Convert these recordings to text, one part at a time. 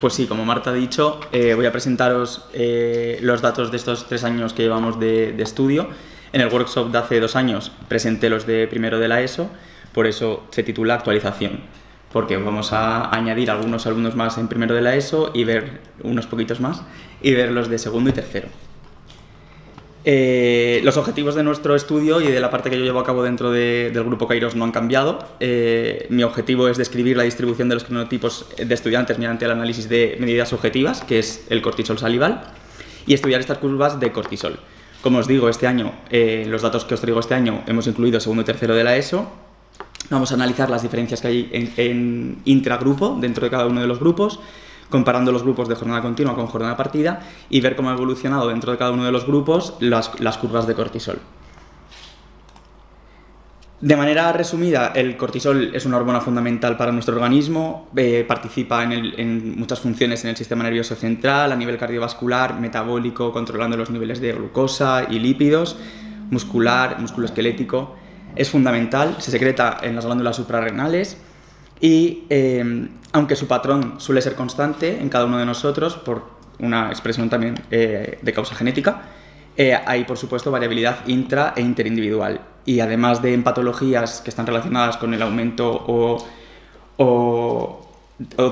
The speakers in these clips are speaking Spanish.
Pues sí, como Marta ha dicho, voy a presentaros los datos de estos 3 años que llevamos de estudio. En el workshop de hace 2 años presenté los de primero de la ESO, por eso se titula actualización, porque vamos a añadir algunos alumnos más en primero de la ESO y ver unos poquitos más y ver los de segundo y tercero. Los objetivos de nuestro estudio y de la parte que yo llevo a cabo dentro del grupo Kairos no han cambiado. Mi objetivo es describir la distribución de los cronotipos de estudiantes mediante el análisis de medidas objetivas, que es el cortisol salival, y estudiar estas curvas de cortisol. Como os digo, este año, los datos que os traigo este año, hemos incluido segundo y tercero de la ESO. Vamos a analizar las diferencias que hay en intragrupo, dentro de cada uno de los grupos, comparando los grupos de jornada continua con jornada partida y ver cómo ha evolucionado dentro de cada uno de los grupos las curvas de cortisol. De manera resumida, el cortisol es una hormona fundamental para nuestro organismo, participa en muchas funciones en el sistema nervioso central, a nivel cardiovascular, metabólico, controlando los niveles de glucosa y lípidos, muscular, musculoesquelético. Es fundamental, se secreta en las glándulas suprarrenales y aunque su patrón suele ser constante en cada uno de nosotros por una expresión también de causa genética, hay por supuesto variabilidad intra e interindividual, y además de en patologías que están relacionadas con el aumento o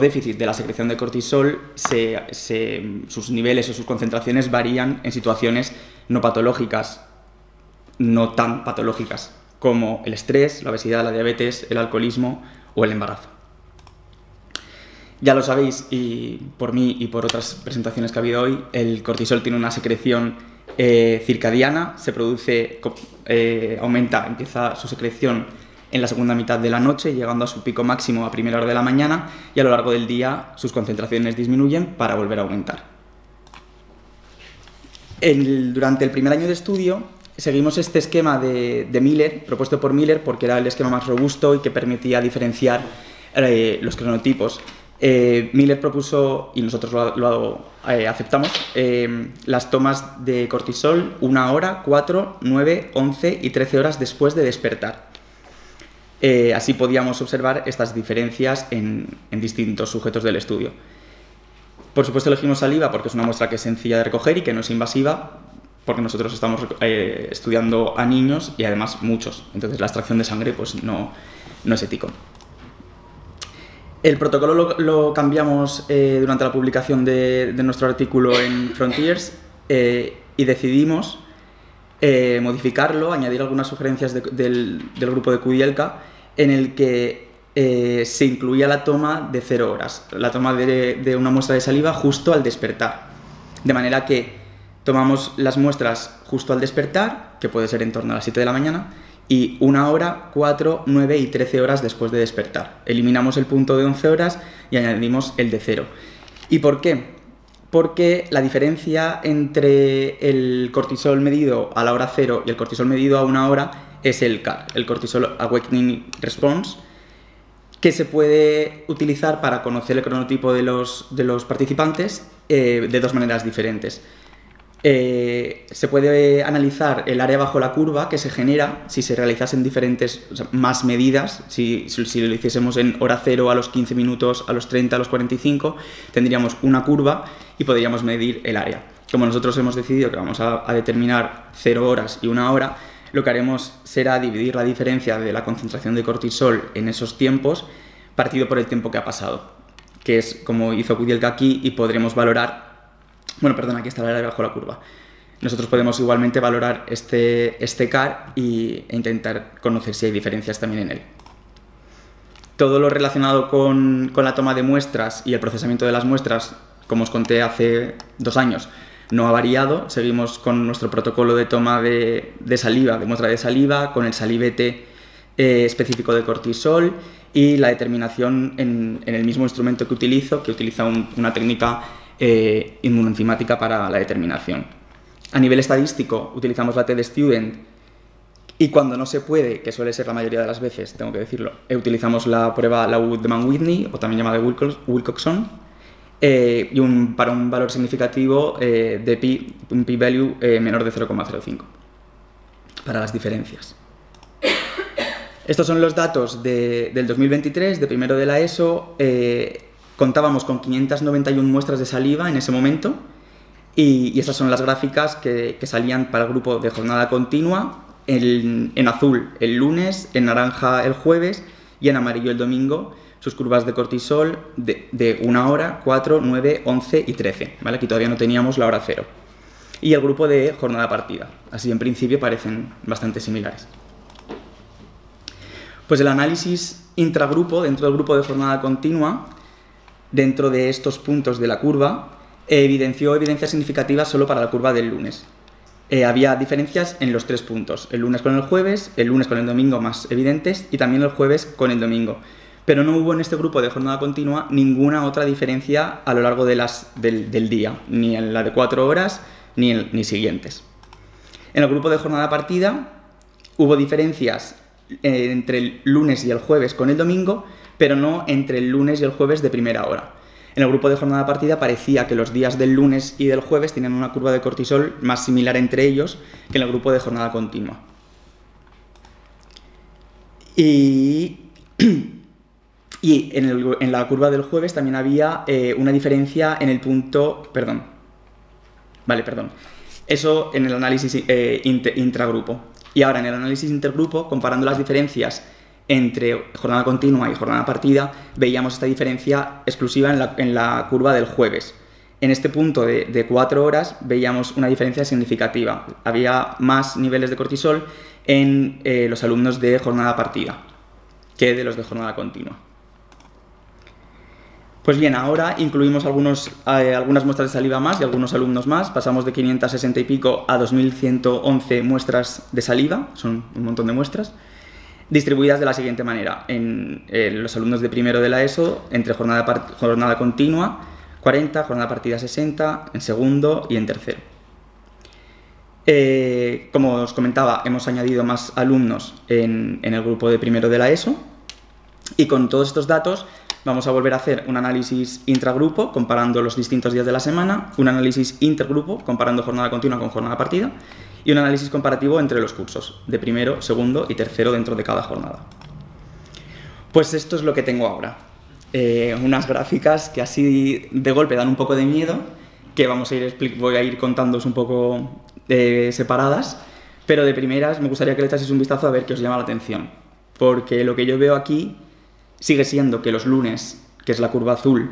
déficit de la secreción de cortisol, sus niveles o sus concentraciones varían en situaciones no patológicas, no tan patológicas, como el estrés, la obesidad, la diabetes, el alcoholismo o el embarazo. Ya lo sabéis, y por mí y por otras presentaciones que ha habido hoy, el cortisol tiene una secreción circadiana, se produce, empieza su secreción en la segunda mitad de la noche, llegando a su pico máximo a primera hora de la mañana, y a lo largo del día sus concentraciones disminuyen para volver a aumentar. Durante el primer año de estudio seguimos este esquema de Miller, propuesto por Miller, porque era el esquema más robusto y que permitía diferenciar los cronotipos. Miller propuso, y nosotros lo aceptamos, las tomas de cortisol 1 hora, 4, 9, 11 y 13 horas después de despertar. Así podíamos observar estas diferencias en distintos sujetos del estudio. Por supuesto elegimos saliva porque es una muestra que es sencilla de recoger y que no es invasiva, porque nosotros estamos estudiando a niños y además muchos, entonces la extracción de sangre pues no es ético. El protocolo lo cambiamos durante la publicación de nuestro artículo en Frontiers y decidimos modificarlo, añadir algunas sugerencias del grupo de Kudielka, en el que se incluía la toma de 0 horas, la toma de una muestra de saliva justo al despertar, de manera que tomamos las muestras justo al despertar, que puede ser en torno a las 7 de la mañana, y 1 hora, 4, 9 y 13 horas después de despertar. Eliminamos el punto de 11 horas y añadimos el de 0. ¿Y por qué? Porque la diferencia entre el cortisol medido a la hora 0 y el cortisol medido a 1 hora es el CAR, el Cortisol Awakening Response, que se puede utilizar para conocer el cronotipo de los participantes de 2 maneras diferentes. Se puede analizar el área bajo la curva que se genera si se realizasen diferentes, más medidas. Si lo hiciésemos en hora 0 a los 15 minutos, a los 30, a los 45, tendríamos una curva y podríamos medir el área. Como nosotros hemos decidido que vamos a determinar 0 horas y 1 hora, lo que haremos será dividir la diferencia de la concentración de cortisol en esos tiempos partido por el tiempo que ha pasado, que es como hizo Kudielka aquí, y podremos valorar. Bueno, perdón, aquí está el área bajo la curva. Nosotros podemos igualmente valorar este CAR e intentar conocer si hay diferencias también en él. Todo lo relacionado con la toma de muestras y el procesamiento de las muestras, como os conté hace 2 años, no ha variado. Seguimos con nuestro protocolo de toma de saliva, de muestra de saliva, con el salivete específico de cortisol y la determinación en el mismo instrumento que utiliza una técnica inmunoenzimática para la determinación. A nivel estadístico utilizamos la TD-Student, y cuando no se puede, que suele ser la mayoría de las veces, tengo que decirlo, utilizamos la prueba Woodman-Whitney, o también llamada Wilcoxon, y para un valor significativo de un p-value menor de 0,05 para las diferencias. Estos son los datos del 2023, de primero de la ESO. Contábamos con 591 muestras de saliva en ese momento y esas son las gráficas que salían para el grupo de jornada continua, en azul el lunes, en naranja el jueves y en amarillo el domingo, sus curvas de cortisol de 1 hora, 4, 9, 11 y 13. ¿Vale? Aquí todavía no teníamos la hora 0. Y el grupo de jornada partida. Así en principio parecen bastante similares. Pues el análisis intragrupo, dentro del grupo de jornada continua, dentro de estos puntos de la curva, evidenció evidencias significativas solo para la curva del lunes. Había diferencias en los 3 puntos, el lunes con el jueves, el lunes con el domingo más evidentes y también el jueves con el domingo. Pero no hubo en este grupo de jornada continua ninguna otra diferencia a lo largo de del día, ni en la de 4 horas ni siguientes. En el grupo de jornada partida hubo diferencias entre el lunes y el jueves con el domingo, pero no entre el lunes y el jueves de primera hora. En el grupo de jornada partida parecía que los días del lunes y del jueves tenían una curva de cortisol más similar entre ellos que en el grupo de jornada continua. Y en la curva del jueves también había una diferencia en el punto... Perdón. Eso en el análisis intragrupo. Y ahora en el análisis intergrupo, comparando las diferencias entre jornada continua y jornada partida, veíamos esta diferencia exclusiva en la curva del jueves. En este punto de 4 horas veíamos una diferencia significativa. Había más niveles de cortisol en los alumnos de jornada partida que de los de jornada continua. Pues bien, ahora incluimos algunas muestras de saliva más y algunos alumnos más. Pasamos de 560 y pico a 2111 muestras de saliva, son un montón de muestras, distribuidas de la siguiente manera. En los alumnos de primero de la ESO, entre jornada continua, 40, jornada partida 60, en segundo y en tercero. Como os comentaba, hemos añadido más alumnos en el grupo de primero de la ESO y con todos estos datos vamos a volver a hacer un análisis intragrupo comparando los distintos días de la semana, un análisis intergrupo comparando jornada continua con jornada partida y un análisis comparativo entre los cursos de primero, segundo y tercero dentro de cada jornada. Pues esto es lo que tengo ahora. Unas gráficas que así de golpe dan un poco de miedo, que voy a ir contándoos un poco separadas, pero de primeras me gustaría que le echaseis un vistazo a ver qué os llama la atención, porque lo que yo veo aquí sigue siendo que los lunes, que es la curva azul,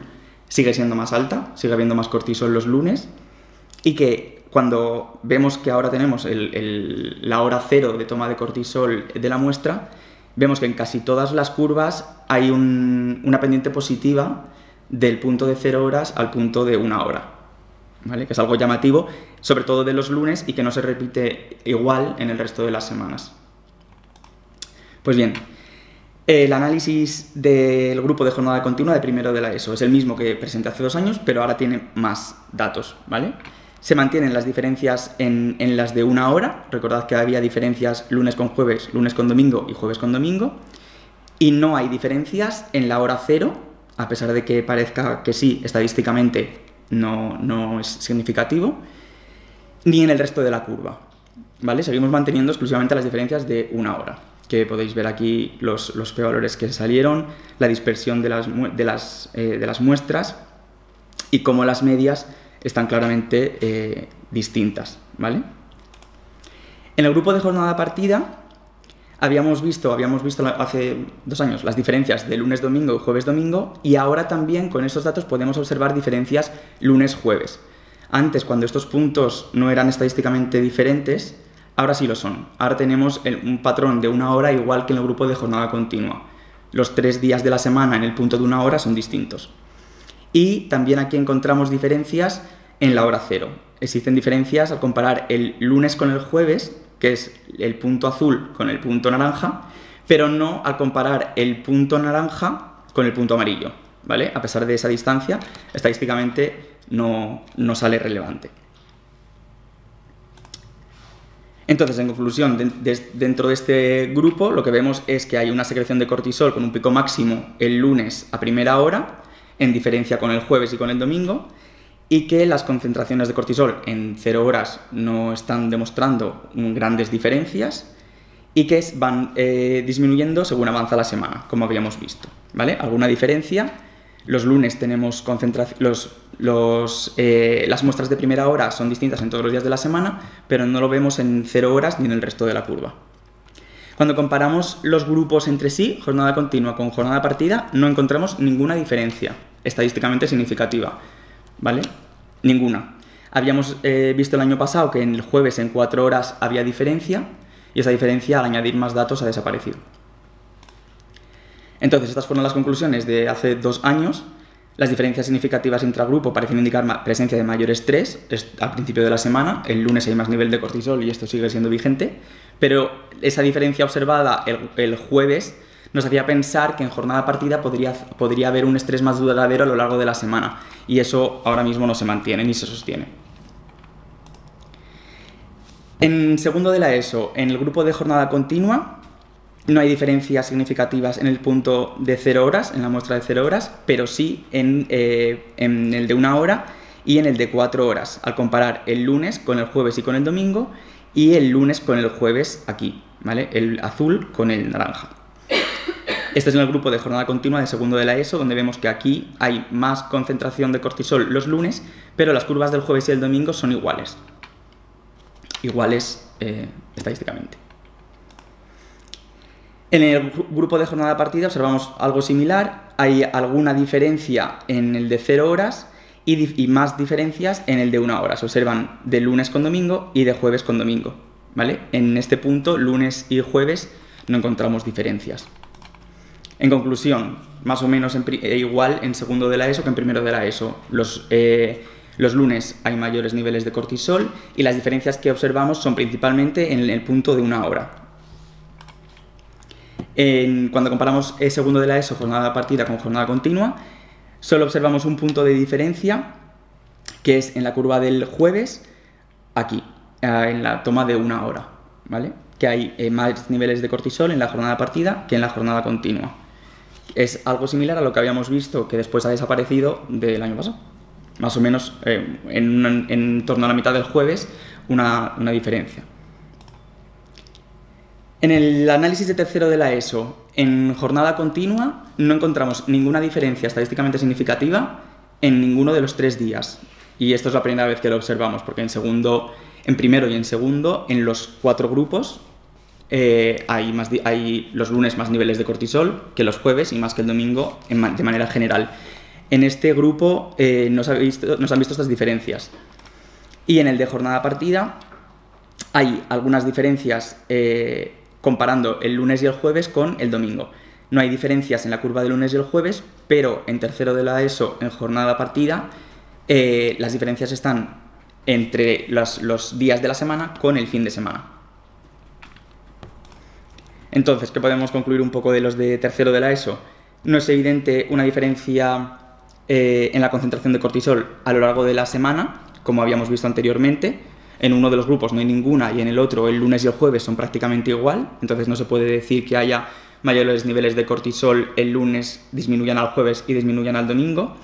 sigue siendo más alta, sigue habiendo más cortisol los lunes, y que cuando vemos que ahora tenemos la hora 0 de toma de cortisol de la muestra, vemos que en casi todas las curvas hay una pendiente positiva del punto de 0 horas al punto de 1 hora, ¿vale? Que es algo llamativo, sobre todo de los lunes, y que no se repite igual en el resto de las semanas. Pues bien, el análisis del grupo de jornada continua de primero de la ESO es el mismo que presenté hace 2 años, pero ahora tiene más datos, ¿vale? Se mantienen las diferencias en las de 1 hora. Recordad que había diferencias lunes con jueves, lunes con domingo y jueves con domingo. Y no hay diferencias en la hora 0, a pesar de que parezca que sí, estadísticamente no es significativo, ni en el resto de la curva, ¿vale? Seguimos manteniendo exclusivamente las diferencias de 1 hora, que podéis ver aquí los p-valores que salieron, la dispersión de las muestras y cómo las medias están claramente distintas, ¿vale? En el grupo de jornada partida habíamos visto hace 2 años las diferencias de lunes-domingo y jueves-domingo, y ahora también con esos datos podemos observar diferencias lunes-jueves. Antes, cuando estos puntos no eran estadísticamente diferentes, ahora sí lo son. Ahora tenemos un patrón de 1 hora igual que en el grupo de jornada continua. Los 3 días de la semana en el punto de 1 hora son distintos. Y también aquí encontramos diferencias en la hora 0. Existen diferencias al comparar el lunes con el jueves, que es el punto azul con el punto naranja, pero no al comparar el punto naranja con el punto amarillo, ¿vale? A pesar de esa distancia, estadísticamente no sale relevante. Entonces, en conclusión, dentro de este grupo lo que vemos es que hay una secreción de cortisol con un pico máximo el lunes a primera hora, en diferencia con el jueves y con el domingo, y que las concentraciones de cortisol en 0 horas no están demostrando grandes diferencias y que van disminuyendo según avanza la semana, como habíamos visto, ¿vale? Alguna diferencia Los lunes tenemos las muestras de primera hora son distintas en todos los días de la semana, pero no lo vemos en 0 horas ni en el resto de la curva. Cuando comparamos los grupos entre sí, jornada continua con jornada partida, no encontramos ninguna diferencia estadísticamente significativa, ¿vale? Ninguna. Habíamos visto el año pasado que en el jueves en 4 horas había diferencia, y esa diferencia al añadir más datos ha desaparecido. Entonces, estas fueron las conclusiones de hace 2 años. Las diferencias significativas intragrupo parecen indicar presencia de mayor estrés al principio de la semana. El lunes hay más nivel de cortisol y esto sigue siendo vigente. Pero esa diferencia observada el jueves nos hacía pensar que en jornada partida podría haber un estrés más duradero a lo largo de la semana. Y eso ahora mismo no se mantiene ni se sostiene. En segundo de la ESO, en el grupo de jornada continua, no hay diferencias significativas en el punto de 0 horas, en la muestra de 0 horas, pero sí en el de 1 hora y en el de 4 horas, al comparar el lunes con el jueves y con el domingo, y el lunes con el jueves aquí, ¿vale? El azul con el naranja. Este es en el grupo de jornada continua de segundo de la ESO, donde vemos que aquí hay más concentración de cortisol los lunes, pero las curvas del jueves y el domingo son iguales. Estadísticamente. En el grupo de jornada partida observamos algo similar. Hay alguna diferencia en el de 0 horas y más diferencias en el de 1 hora. Se observan de lunes con domingo y de jueves con domingo, ¿vale? En este punto, lunes y jueves, no encontramos diferencias. En conclusión, más o menos igual en segundo de la ESO que en primero de la ESO. Los lunes hay mayores niveles de cortisol y las diferencias que observamos son principalmente en el punto de 1 hora. Cuando comparamos segundo de la ESO, jornada partida con jornada continua, solo observamos un punto de diferencia, que es en la curva del jueves, aquí, en la toma de 1 hora, ¿vale? Que hay más niveles de cortisol en la jornada partida que en la jornada continua. Es algo similar a lo que habíamos visto que después ha desaparecido del año pasado. Más o menos en torno a la mitad del jueves, una diferencia. En el análisis de tercero de la ESO, en jornada continua, no encontramos ninguna diferencia estadísticamente significativa en ninguno de los 3 días. Y esto es la primera vez que lo observamos, porque en primero y en segundo, en los 4 grupos, hay los lunes más niveles de cortisol que los jueves y más que el domingo de manera general. En este grupo no se han visto estas diferencias. Y en el de jornada partida hay algunas diferencias comparando el lunes y el jueves con el domingo. No hay diferencias en la curva del lunes y el jueves, pero en tercero de la ESO, en jornada partida, las diferencias están entre los días de la semana con el fin de semana. Entonces, ¿qué podemos concluir un poco de los de tercero de la ESO? No es evidente una diferencia en la concentración de cortisol a lo largo de la semana, como habíamos visto anteriormente. En uno de los grupos no hay ninguna y en el otro, el lunes y el jueves, son prácticamente igual. Entonces no se puede decir que haya mayores niveles de cortisol el lunes, disminuyan al jueves y disminuyan al domingo.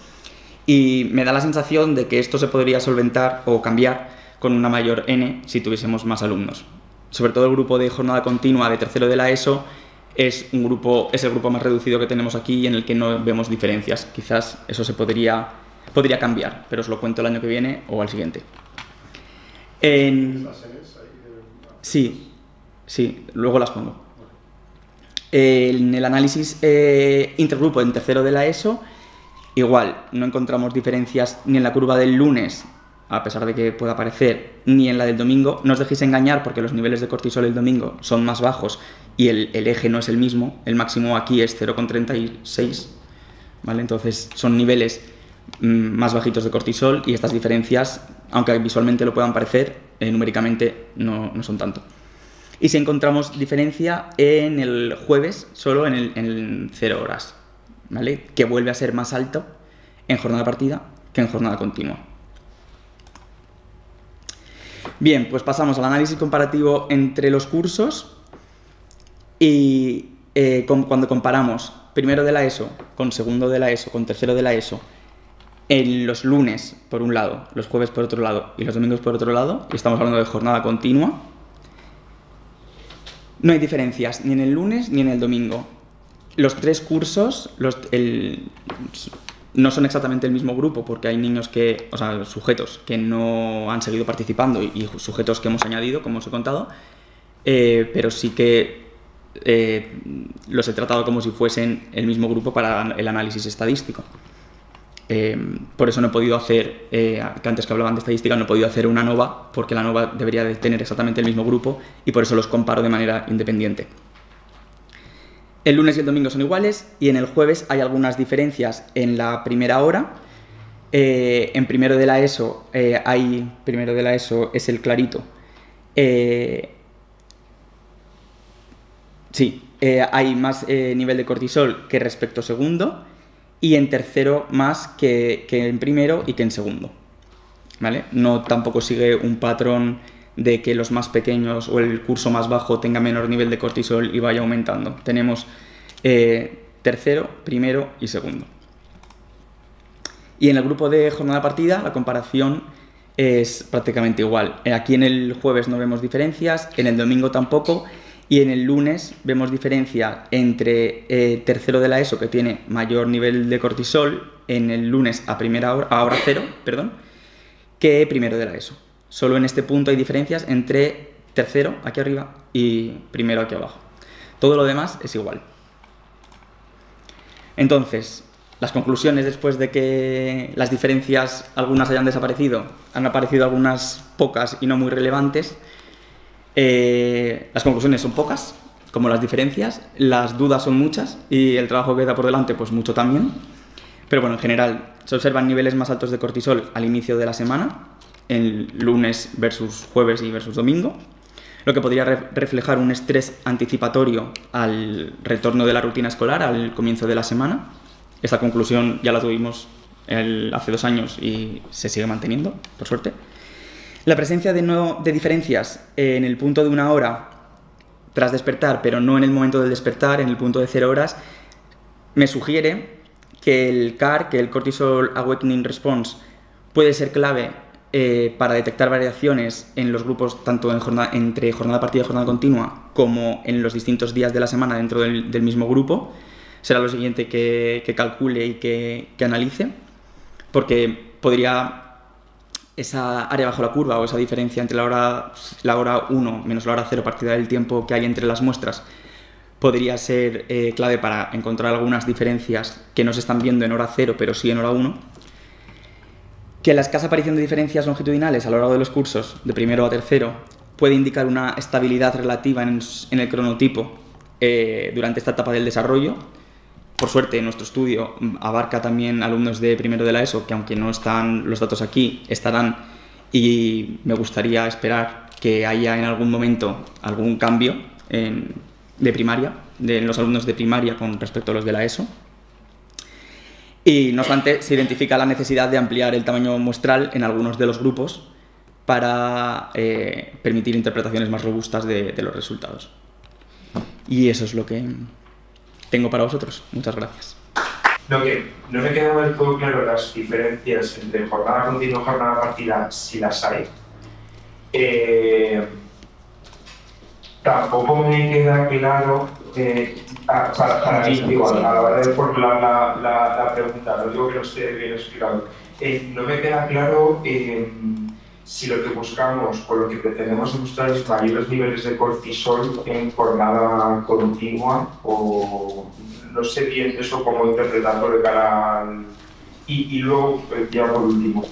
Y me da la sensación de que esto se podría solventar o cambiar con una mayor N si tuviésemos más alumnos. Sobre todo el grupo de jornada continua de tercero de la ESO es el grupo más reducido que tenemos aquí y en el que no vemos diferencias. Quizás eso se podría cambiar, pero os lo cuento el año que viene o al siguiente. Sí, luego las pongo. En el análisis intergrupo en tercero de la ESO, igual, no encontramos diferencias ni en la curva del lunes, a pesar de que pueda aparecer, ni en la del domingo. No os dejéis engañar porque los niveles de cortisol el domingo son más bajos y el eje no es el mismo. El máximo aquí es 0,36, ¿vale? Entonces son niveles más bajitos de cortisol y estas diferencias, aunque visualmente lo puedan parecer, numéricamente no son tanto. Y si encontramos diferencia en el jueves, solo en 0 horas, ¿vale? Que vuelve a ser más alto en jornada partida que en jornada continua. Bien, pues pasamos al análisis comparativo entre los cursos y cuando comparamos primero de la ESO con segundo de la ESO con tercero de la ESO, en los lunes por un lado, los jueves por otro lado y los domingos por otro lado, y estamos hablando de jornada continua, no hay diferencias ni en el lunes ni en el domingo. Los 3 cursos, no son exactamente el mismo grupo porque hay niños que, o sea, sujetos que no han seguido participando y sujetos que hemos añadido, como os he contado, pero sí que los he tratado como si fuesen el mismo grupo para el análisis estadístico. Por eso no he podido hacer, que antes que hablaban de estadística, no he podido hacer una ANOVA porque la ANOVA debería de tener exactamente el mismo grupo y por eso los comparo de manera independiente. El lunes y el domingo son iguales y en el jueves hay algunas diferencias en la primera hora. En primero de la ESO, primero de la ESO es el clarito. Hay más nivel de cortisol que respecto a segundo y en tercero más que en primero y que en segundo, ¿vale? No tampoco sigue un patrón de que los más pequeños o el curso más bajo tenga menor nivel de cortisol y vaya aumentando. Tenemos tercero, primero y segundo. Y en el grupo de jornada partida la comparación es prácticamente igual. Aquí en el jueves no vemos diferencias, en el domingo tampoco, y en el lunes vemos diferencia entre tercero de la ESO, que tiene mayor nivel de cortisol en el lunes a hora cero, que primero de la ESO. Solo en este punto hay diferencias entre tercero aquí arriba y primero aquí abajo. Todo lo demás es igual. Entonces, las conclusiones después de que las diferencias algunas hayan desaparecido, han aparecido algunas pocas y no muy relevantes. Las conclusiones son pocas, como las diferencias, las dudas son muchas y el trabajo que queda por delante pues mucho también. Pero bueno, en general se observan niveles más altos de cortisol al inicio de la semana, el lunes versus jueves y versus domingo, lo que podría reflejar un estrés anticipatorio al retorno de la rutina escolar, al comienzo de la semana. Esta conclusión ya la tuvimos hace 2 años y se sigue manteniendo, por suerte. La presencia de diferencias en el punto de 1 hora tras despertar, pero no en el momento del despertar, en el punto de 0 horas, me sugiere que el CAR, que el Cortisol Awakening Response, puede ser clave para detectar variaciones en los grupos tanto entre jornada partida y jornada continua como en los distintos días de la semana dentro del mismo grupo. Será lo siguiente que calcule y que analice, porque podría esa área bajo la curva o esa diferencia entre la hora 1 menos la hora 0 partida del tiempo que hay entre las muestras podría ser clave para encontrar algunas diferencias que no se están viendo en hora 0 pero sí en hora 1. Que la escasa aparición de diferencias longitudinales a lo largo de los cursos, de primero a tercero, puede indicar una estabilidad relativa en el cronotipo durante esta etapa del desarrollo. Por suerte, nuestro estudio abarca también alumnos de primero de la ESO, que aunque no están los datos aquí, estarán, y me gustaría esperar que haya en algún momento algún cambio de primaria, de los alumnos de primaria con respecto a los de la ESO. Y no obstante, se identifica la necesidad de ampliar el tamaño muestral en algunos de los grupos para permitir interpretaciones más robustas de los resultados. Y eso es lo que tengo para vosotros. Muchas gracias. Lo que no me queda del todo claro las diferencias entre jornada continua y jornada partida, si las hay. Tampoco me queda claro, para mí, digo, a la hora de formular la pregunta, no digo que no esté bien explicado, no me queda claro si lo que buscamos o lo que pretendemos demostrar es mayores niveles de cortisol en jornada continua o no sé bien eso cómo interpretarlo de cara al... Y luego, ya por último,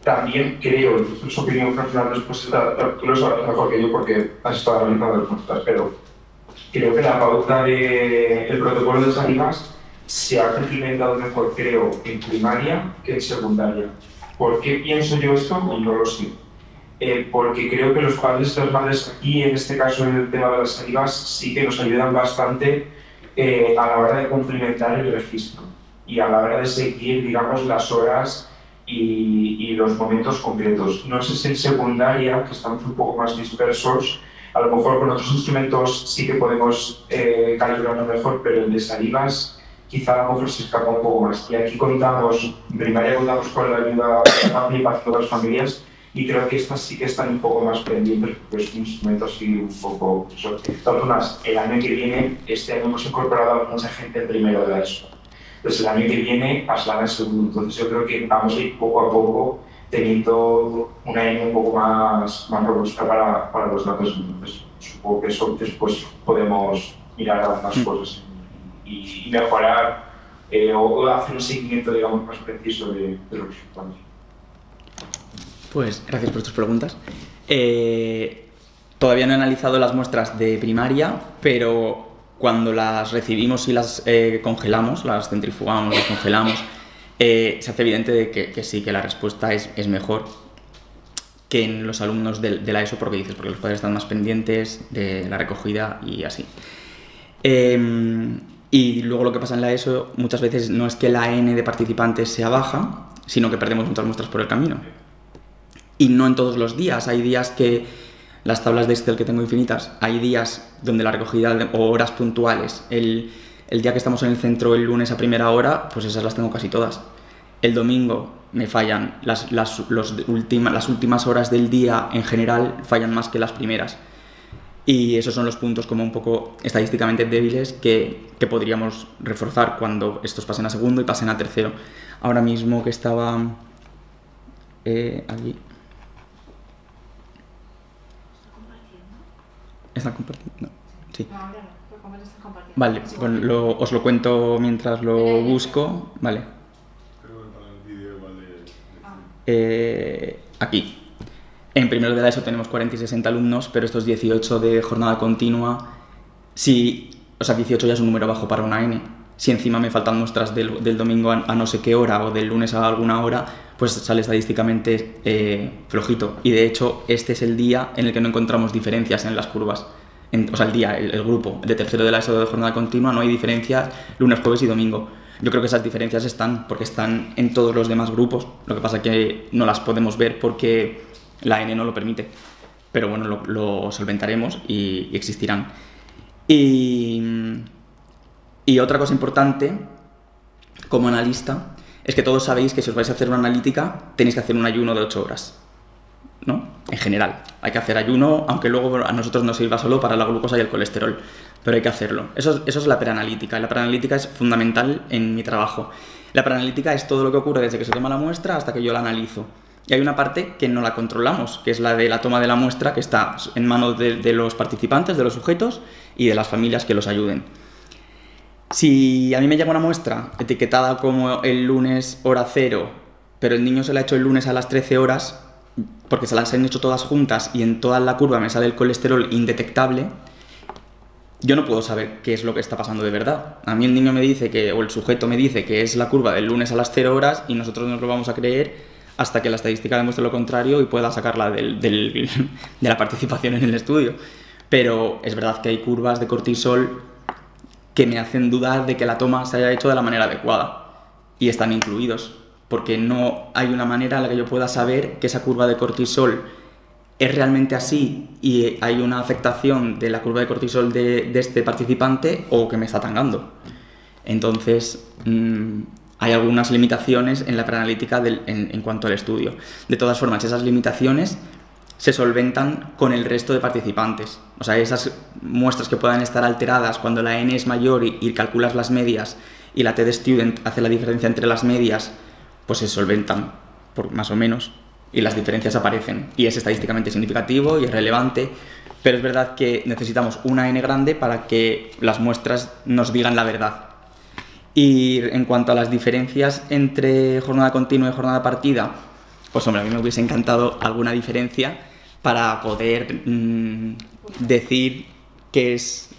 también creo, y esto es opinión personal, después tú lo sabes mejor que yo porque has estado analizando las muestras, pero creo que la pauta del protocolo de salidas se ha implementado mejor, creo, en primaria que en secundaria. ¿Por qué pienso yo esto? Pues no lo sé. Porque creo que los padres y las madres aquí, en este caso en el tema de las salivas, sí que nos ayudan bastante a la hora de complementar el registro y a la hora de seguir, digamos, las horas y los momentos concretos. No sé si en secundaria, que estamos un poco más dispersos, a lo mejor con otros instrumentos sí que podemos calibrarlo mejor, pero el de salivas quizá a lo mejor se escapa un poco más. Y aquí contamos, en primaria contamos con la ayuda amplia para todas las familias y creo que estas sí que están un poco más pendientes porque es un instrumento así un poco... Entonces, el año que viene, este año hemos incorporado a mucha gente en primero de la ESO. pues el año que viene pasará al segundo. Entonces yo creo que vamos a ir poco a poco teniendo una N un poco más robusta para los datos. Entonces supongo que eso después podemos mirar algunas cosas y mejorar o hacer un seguimiento, digamos, más preciso de los resultados. Pues gracias por tus preguntas. Todavía no he analizado las muestras de primaria, pero cuando las recibimos y las congelamos, las centrifugamos, las congelamos, se hace evidente de que sí, que la respuesta es mejor que en los alumnos de la ESO, porque dices, porque los padres están más pendientes de la recogida y así. Y luego lo que pasa en la ESO muchas veces no es que la N de participantes sea baja, sino que perdemos muchas muestras por el camino. Y no en todos los días, hay días que las tablas de Excel que tengo infinitas, hay días donde la recogida o horas puntuales, el día que estamos en el centro el lunes a primera hora, pues esas las tengo casi todas. El domingo me fallan, las últimas horas del día en general fallan más que las primeras. Y esos son los puntos como un poco estadísticamente débiles que podríamos reforzar cuando estos pasen a segundo y pasen a tercero. Ahora mismo que estaba aquí. ¿Está compartiendo? No. Sí. No, ahora no. ¿Cómo lo estás compartiendo? Vale, pues os lo cuento mientras lo busco. Vale. Aquí. En primero de la ESO tenemos 40 y 60 alumnos, pero estos 18 de jornada continua, o sea, 18 ya es un número bajo para una N. Si encima me faltan muestras del domingo a no sé qué hora o del lunes a alguna hora, pues sale estadísticamente flojito. Y de hecho, este es el día en el que no encontramos diferencias en las curvas. O sea, el grupo de tercero de la ESO de jornada continua, no hay diferencias lunes, jueves y domingo. Yo creo que esas diferencias están porque están en todos los demás grupos. Lo que pasa es que no las podemos ver porque la N no lo permite. Pero bueno, lo solventaremos y existirán. Y otra cosa importante, como analista, es que todos sabéis que si os vais a hacer una analítica tenéis que hacer un ayuno de 8 horas, ¿no? En general, hay que hacer ayuno, aunque luego a nosotros nos sirva solo para la glucosa y el colesterol, pero hay que hacerlo. Eso es la preanalítica, y la preanalítica es fundamental en mi trabajo. La preanalítica es todo lo que ocurre desde que se toma la muestra hasta que yo la analizo. Y hay una parte que no la controlamos, que es la de la toma de la muestra, que está en manos de los participantes, de los sujetos y de las familias que los ayuden. Si a mí me llega una muestra etiquetada como el lunes hora 0, pero el niño se la ha hecho el lunes a las 13 horas, porque se las han hecho todas juntas y en toda la curva me sale el colesterol indetectable, yo no puedo saber qué es lo que está pasando de verdad. A mí el niño me dice o el sujeto me dice que es la curva del lunes a las 0 horas y nosotros nos lo vamos a creer hasta que la estadística demuestre lo contrario y pueda sacarla de la participación en el estudio. Pero es verdad que hay curvas de cortisol que me hacen dudar de que la toma se haya hecho de la manera adecuada y están incluidos, porque no hay una manera en la que yo pueda saber que esa curva de cortisol es realmente así y hay una afectación de la curva de cortisol de este participante o que me está tangando. Entonces, hay algunas limitaciones en la preanalítica en cuanto al estudio. De todas formas, esas limitaciones se solventan con el resto de participantes. O sea, esas muestras que puedan estar alteradas cuando la N es mayor y calculas las medias y la T-de-Student hace la diferencia entre las medias, pues se solventan, más o menos, y las diferencias aparecen. Y es estadísticamente significativo y es relevante, pero es verdad que necesitamos una N grande para que las muestras nos digan la verdad. Y en cuanto a las diferencias entre jornada continua y jornada partida, pues hombre, a mí me hubiese encantado alguna diferencia para poder decir qué es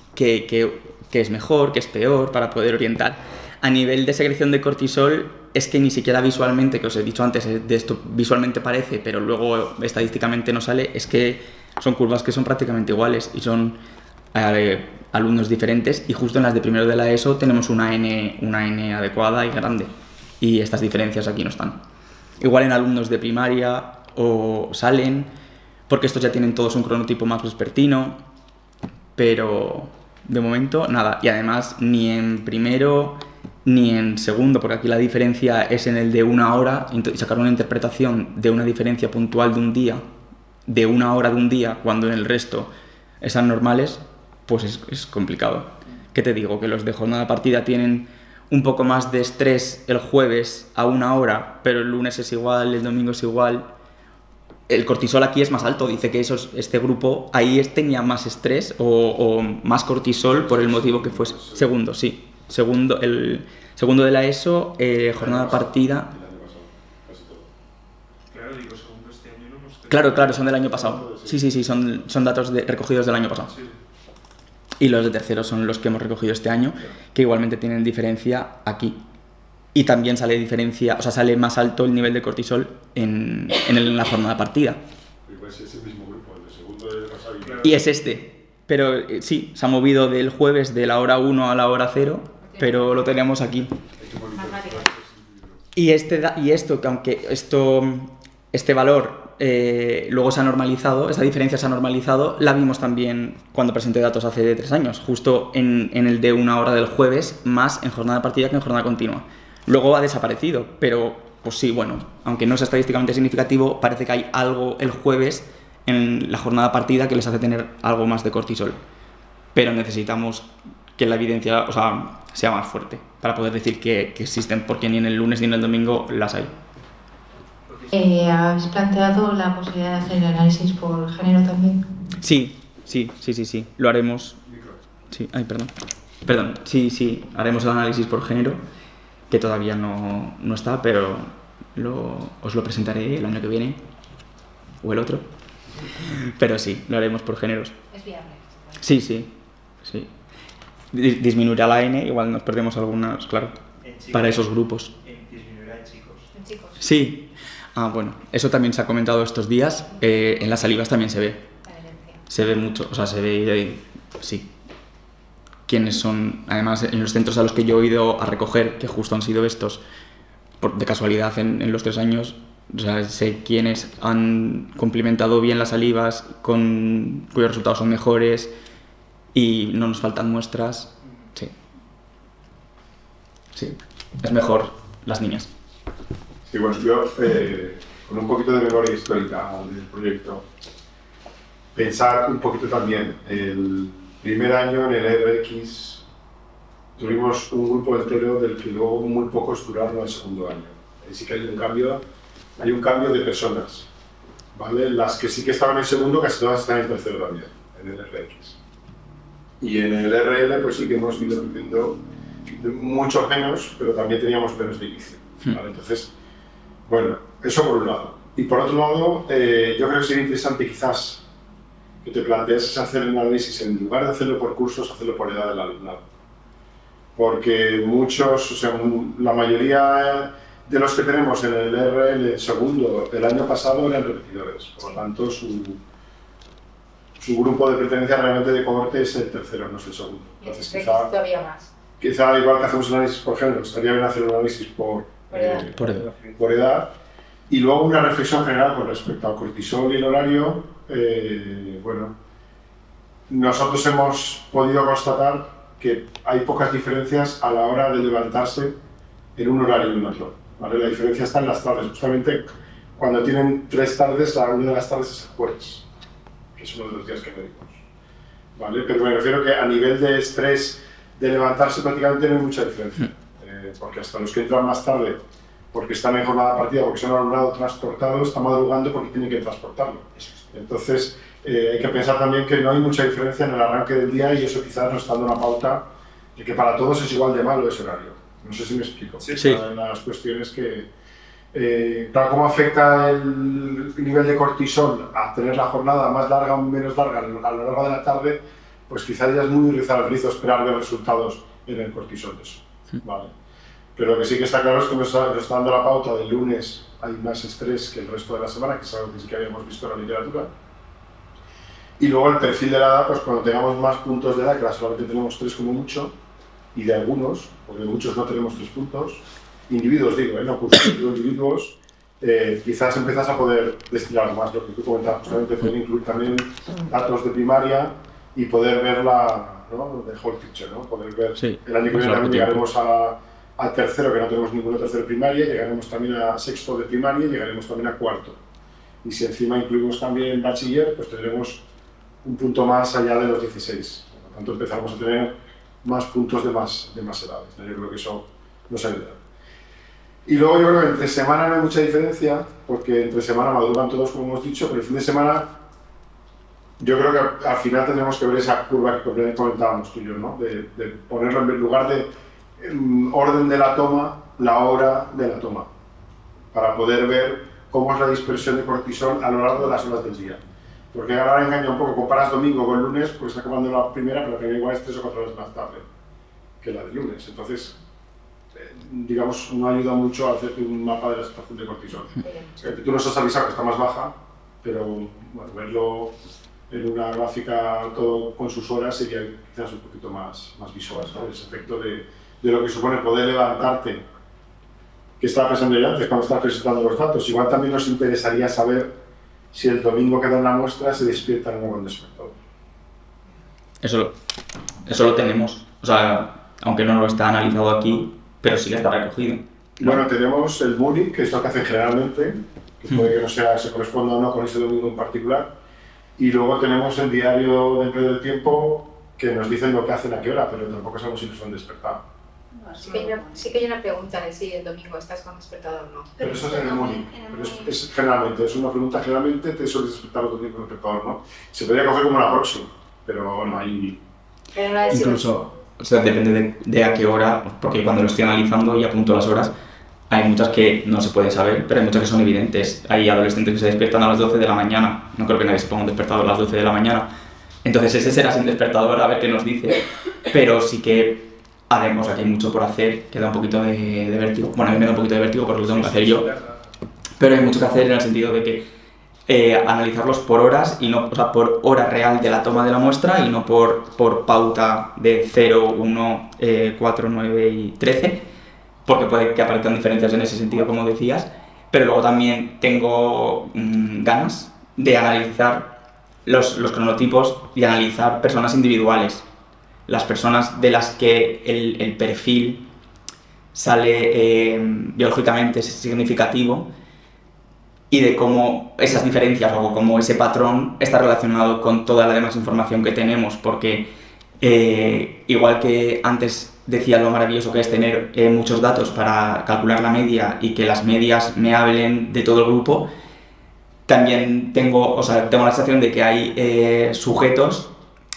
mejor, qué es peor, para poder orientar. A nivel de secreción de cortisol, es que ni siquiera visualmente, que os he dicho antes, de esto visualmente parece, pero luego estadísticamente no sale, es que son curvas que son prácticamente iguales y son alumnos diferentes, y justo en las de primero de la ESO tenemos una N adecuada y grande, y estas diferencias aquí no están. Igual en alumnos de primaria o salen, porque estos ya tienen todos un cronotipo más vespertino, pero de momento nada. Y además ni en primero ni en segundo, porque aquí la diferencia es en el de una hora, y sacar una interpretación de una diferencia puntual de un día, de una hora de un día, cuando en el resto están normales, pues es complicado. ¿Qué te digo? Que los de jornada partida tienen un poco más de estrés el jueves a 1 hora, pero el lunes es igual, el domingo es igual. El cortisol aquí es más alto, dice que este grupo ahí tenía más estrés o más cortisol por el motivo que fuese. Segundo, sí. El segundo de la ESO, jornada partida. Claro, digo, segundo este año no hemos tenido. Claro, son del año pasado. Sí, son datos recogidos del año pasado. Y los de tercero son los que hemos recogido este año, que igualmente tienen diferencia aquí. Y también sale diferencia, o sea, sale más alto el nivel de cortisol en la jornada partida. Pues es el mismo grupo, el de segundo del pasado. Y es este. Pero sí, se ha movido del jueves de la hora 1 a la hora 0, pero lo tenemos aquí. Y esto, que aunque este valor luego se ha normalizado, esta diferencia se ha normalizado, la vimos también cuando presenté datos hace 3 años, justo en el de 1 hora del jueves, más en jornada partida que en jornada continua. Luego ha desaparecido, pero pues sí, bueno, aunque no es estadísticamente significativo, parece que hay algo el jueves en la jornada partida que les hace tener algo más de cortisol. Pero necesitamos que la evidencia, o sea, sea más fuerte para poder decir que existen, porque ni en el lunes ni en el domingo las hay. ¿Habéis planteado la posibilidad de hacer el análisis por género también? Sí, lo haremos. Sí, perdón, sí, haremos el análisis por género, que todavía no está, pero os lo presentaré el año que viene, o el otro. Pero sí, lo haremos por géneros. Es viable. Sí. Disminuirá la N, igual nos perdemos algunas, claro, para esos grupos. Disminuirá en chicos. En chicos. Sí. Bueno, eso también se ha comentado estos días. En las salivas también se ve. La evidencia. Se ve mucho, o sea, se ve, sí. Quiénes son, además, en los centros a los que yo he ido a recoger, que justo han sido estos, de casualidad en los 3 años, o sea, sé quiénes han complementado bien las salivas, cuyos resultados son mejores y no nos faltan muestras. Sí, es mejor las niñas. Sí, bueno, yo, con un poquito de memoria histórica del proyecto, pensar un poquito también. El primer año en el RX tuvimos un grupo entero del que luego muy pocos duraron el segundo año. Sí que hay un cambio de personas, ¿vale? Las que sí que estaban en segundo, casi todas están en tercero también, en el RX. Y en el RL, pues sí que hemos ido viendo muchos menos, pero también teníamos menos de inicio, ¿vale? Entonces, bueno, eso por un lado. Y por otro lado, yo creo que sería interesante quizás que te plantees hacer el análisis, en lugar de hacerlo por cursos, hacerlo por edad del alumnado. Porque muchos, o sea, la mayoría de los que tenemos en el RL segundo del año pasado eran repetidores. Por lo tanto, su grupo de pertenencia realmente de cohorte es el tercero, no es el segundo. Entonces, Todavía más. quizá igual que hacemos un análisis por género, estaría bien hacer un análisis por edad. Y luego una reflexión general con respecto al cortisol y el horario. Bueno, nosotros hemos podido constatar que hay pocas diferencias a la hora de levantarse en un horario y en otro, ¿vale? La diferencia está en las tardes. Justamente cuando tienen 3 tardes, la una de las tardes es el jueves, que es uno de los días que medimos, ¿vale? Pero me refiero que a nivel de estrés de levantarse prácticamente no hay mucha diferencia, porque hasta los que entran más tarde, porque están en jornada partida, porque son alumnado transportado, están madrugando porque tienen que transportarlo. Entonces, hay que pensar también que no hay mucha diferencia en el arranque del día y eso quizás nos está dando una pauta de que para todos es igual de malo ese horario. No sé si me explico. Sí. Una de las cuestiones que, tal como afecta el nivel de cortisol a tener la jornada más larga o menos larga a lo largo de la tarde, pues quizás ya es muy rizar el rizo esperar ver resultados en el cortisol de eso. ¿Vale? Pero lo que sí que está claro es que nos está dando la pauta del lunes hay más estrés que el resto de la semana, que es algo que sí que habíamos visto en la literatura. Y luego el perfil de la edad, pues cuando tengamos más puntos de edad, que ahora solamente tenemos 3 como mucho, y de algunos, porque muchos no tenemos 3 puntos, individuos digo, no cursos, individuos, quizás empiezas a poder destilar más lo que tú comentabas, justamente poder incluir también datos de primaria y poder ver la, ¿no? The whole picture, ¿no? Poder ver, sí, el año que viene también llegaremos al tercero, que no tenemos ninguno tercero de primaria, llegaremos también a sexto de primaria y llegaremos también a cuarto. Y si encima incluimos también bachiller, pues tendremos un punto más allá de los 16. Por lo tanto, empezaremos a tener más puntos de más edades, ¿no? Yo creo que eso nos ayuda. Y luego yo creo que entre semana no hay mucha diferencia, porque entre semana maduran todos, como hemos dicho, pero el fin de semana yo creo que al final tendremos que ver esa curva que comentábamos tú y yo, ¿no? De ponerlo en lugar de orden de la toma, la hora de la toma, para poder ver cómo es la dispersión de cortisol a lo largo de las horas del día. Porque ahora engaña un poco, comparas domingo con lunes, pues está acabando la primera, pero la primera igual es 3 o 4 horas más tarde que la de lunes. Entonces, digamos, no ayuda mucho a hacerte un mapa de la situación de cortisol. Tú nos has avisado que está más baja, pero bueno, verlo en una gráfica todo con sus horas sería quizás un poquito más visual, ¿no? Ese efecto de lo que supone poder levantarte, que estaba pensando yo antes cuando estaba presentando los datos. Igual también nos interesaría saber si el domingo que dan la muestra se despierta o no con despertador. Eso lo tenemos, o sea, aunque no lo está analizado aquí, pero sí que está recogido. Bueno, tenemos el Moody, que es lo que hacen generalmente, que puede que no sea, se corresponda o no con ese domingo en particular, y luego tenemos el diario de Empleo del Tiempo, que nos dicen lo que hacen a qué hora, pero tampoco sabemos si nos han despertado. Sí que hay una pregunta de si el domingo estás con despertador o no. Pero eso es en el Moody, generalmente, es una pregunta, generalmente te sueles despertar los domingos con despertador, ¿no? Se podría coger como una próxima, pero no hay... Incluso, o sea, depende de a qué hora, porque cuando lo estoy analizando y apunto las horas, hay muchas que no se pueden saber, pero hay muchas que son evidentes. Hay adolescentes que se despiertan a las 12 de la mañana, no creo que nadie se ponga un despertador a las 12 de la mañana, entonces ese será sin despertador, a ver qué nos dice, pero sí que haremos, aquí hay mucho por hacer, que da un poquito de vértigo. Bueno, a mí me da un poquito de vértigo porque lo tengo que hacer yo, pero hay mucho que hacer en el sentido de que analizarlos por horas, y no, o sea, por hora real de la toma de la muestra y no por pauta de 0, 1, 4, 9 y 13, porque puede que aparezcan diferencias en ese sentido, como decías, pero luego también tengo ganas de analizar los cronotipos y analizar personas individuales, las personas de las que el perfil sale biológicamente significativo, y de cómo esas diferencias o cómo ese patrón está relacionado con toda la demás información que tenemos, porque igual que antes decía lo maravilloso que es tener muchos datos para calcular la media y que las medias me hablen de todo el grupo, también tengo la sensación de que hay sujetos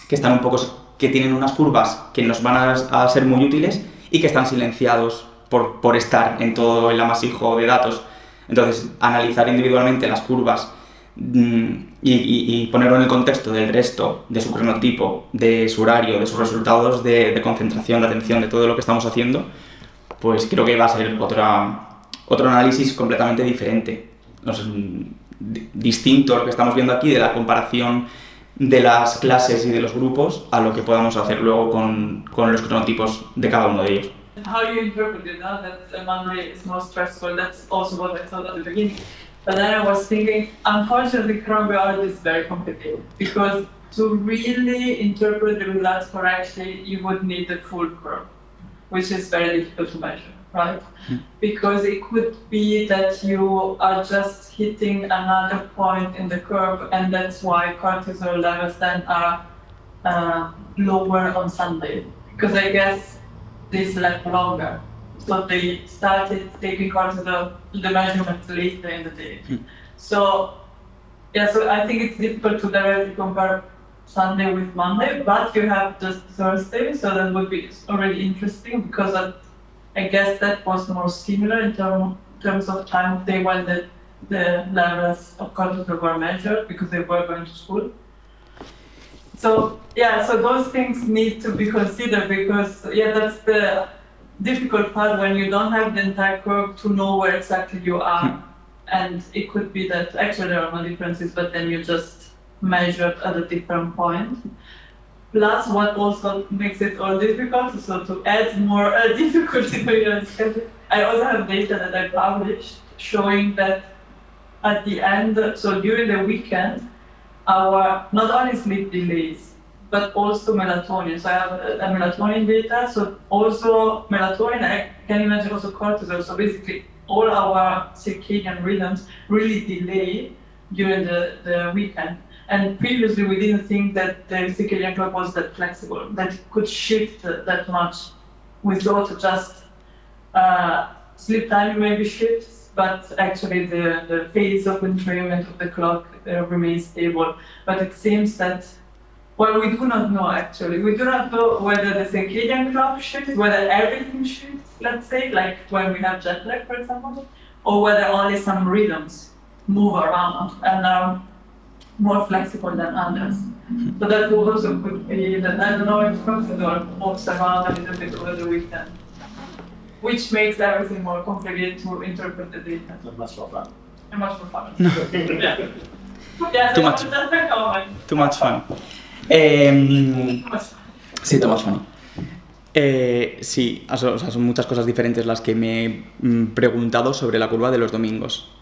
que están un poco, que tienen unas curvas que nos van a ser muy útiles y que están silenciados por estar en todo el amasijo de datos. Entonces, analizar individualmente las curvas y ponerlo en el contexto del resto, de su cronotipo, de su horario, de sus resultados de concentración, de atención, de todo lo que estamos haciendo, pues creo que va a ser otro análisis completamente diferente. No sé, distinto a lo que estamos viendo aquí de la comparación de las clases y de los grupos a lo que podamos hacer luego con los cronotipos de cada uno de ellos. How you interpret it, now that Monday is more stressful, that's also what I thought at the beginning. But then I was thinking, unfortunately, chronobiology is very complicated, because to really interpret the results correctly, you would need the full curve, which is very difficult to measure, right? Because it could be that you are just hitting another point in the curve, and that's why cortisol levels then are lower on Sunday. Because I guess this left longer, so they started taking cortisol, the measurements later in the day. So I think it's difficult to directly compare Sunday with Monday, but you have just Thursday, so that would be already interesting, because I guess that was more similar in terms of time of day when the levels of cortisol were measured, because they were going to school. So those things need to be considered, because that's the difficult part when you don't have the entire curve to know where exactly you are. And it could be that actually there are no differences, but then you just measured at a different point. Plus, what also makes it all difficult, so to add more difficulty for your schedule, I also have data that I published showing that at the end, so during the weekend, our not only sleep delays, but also melatonin. So I have a melatonin data, so also melatonin, I can imagine also cortisol. So basically all our circadian rhythms really delay during the weekend. And previously we didn't think that the circadian clock was that flexible, that it could shift that much without just sleep time maybe shifts, but actually the phase of entrainment of the clock remains stable. But it seems that, well, we do not know actually. We do not know whether the circadian clock shifts, whether everything shifts, let's say, like when we have jet lag, for example, or whether only some rhythms move around and are more flexible than others. So that also could be that, I don't know, if Professor moves around a little bit over the weekend, which makes everything more complicated to interpret the data. Much more fun. And much more fun. Yeah. Yeah, Too much. That's a comment. Too much fun. Too much fun. Sí, too much fun. Sí, o sea, son muchas cosas diferentes las que me he preguntado sobre la curva de los domingos.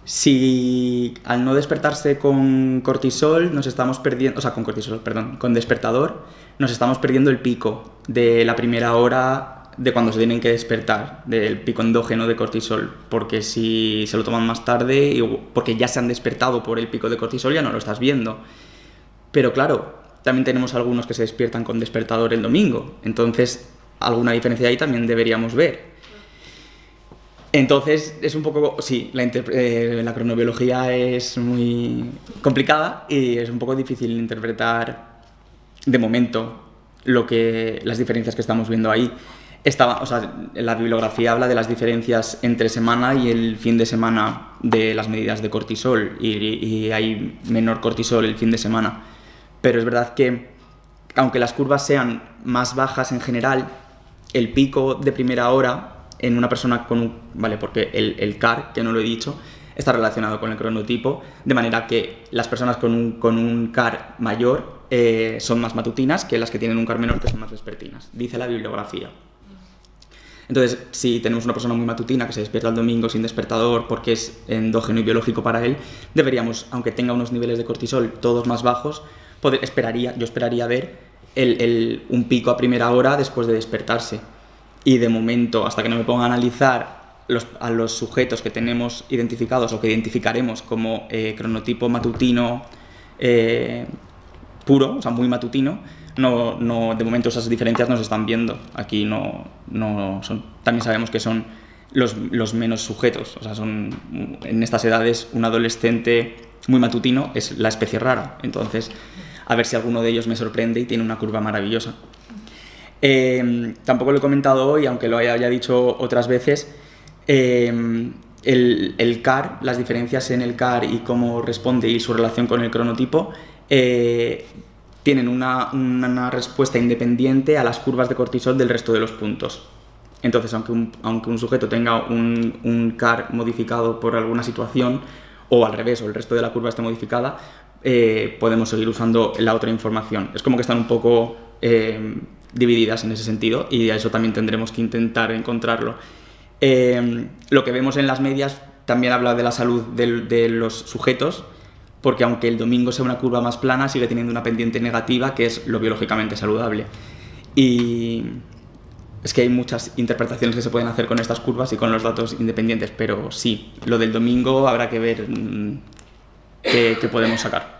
Si al no despertarse con cortisol nos estamos perdiendo, o sea, con cortisol, perdón, con despertador, nos estamos perdiendo el pico de la primera hora de cuando se tienen que despertar, del pico endógeno de cortisol, porque si se lo toman más tarde, porque ya se han despertado por el pico de cortisol, ya no lo estás viendo. Pero claro, también tenemos algunos que se despiertan con despertador el domingo, entonces alguna diferencia ahí también deberíamos ver. Entonces es un poco, sí, la cronobiología es muy complicada y es un poco difícil interpretar de momento las diferencias que estamos viendo ahí. O sea, la bibliografía habla de las diferencias entre semana y el fin de semana de las medidas de cortisol y hay menor cortisol el fin de semana. Pero es verdad que, aunque las curvas sean más bajas en general, el pico de primera hora en una persona con un... Vale, porque el CAR, que no lo he dicho, está relacionado con el cronotipo, de manera que las personas con un CAR mayor son más matutinas que las que tienen un CAR menor, que son más vespertinas, dice la bibliografía. Entonces, si tenemos una persona muy matutina que se despierta el domingo sin despertador porque es endógeno y biológico para él, deberíamos, aunque tenga unos niveles de cortisol todos más bajos, yo esperaría ver un pico a primera hora después de despertarse. Y de momento, hasta que no me ponga a analizar a los sujetos que tenemos identificados o que identificaremos como cronotipo matutino puro, o sea, muy matutino, no, de momento esas diferencias no se están viendo. Aquí no son. También sabemos que son los menos sujetos. O sea, en estas edades un adolescente muy matutino es la especie rara. Entonces, a ver si alguno de ellos me sorprende y tiene una curva maravillosa. Tampoco lo he comentado hoy, aunque lo haya dicho otras veces. El CAR, las diferencias en el CAR y cómo responde y su relación con el cronotipo tienen una respuesta independiente a las curvas de cortisol del resto de los puntos. Entonces, aunque un sujeto tenga un CAR modificado por alguna situación, o al revés, o el resto de la curva esté modificada, podemos seguir usando la otra información. Es como que están un poco divididas en ese sentido, y a eso también tendremos que intentar encontrarlo. Lo que vemos en las medias también habla de la salud de los sujetos, porque aunque el domingo sea una curva más plana, sigue teniendo una pendiente negativa, que es lo biológicamente saludable. Y es que hay muchas interpretaciones que se pueden hacer con estas curvas y con los datos independientes, pero sí, lo del domingo habrá que ver qué podemos sacar.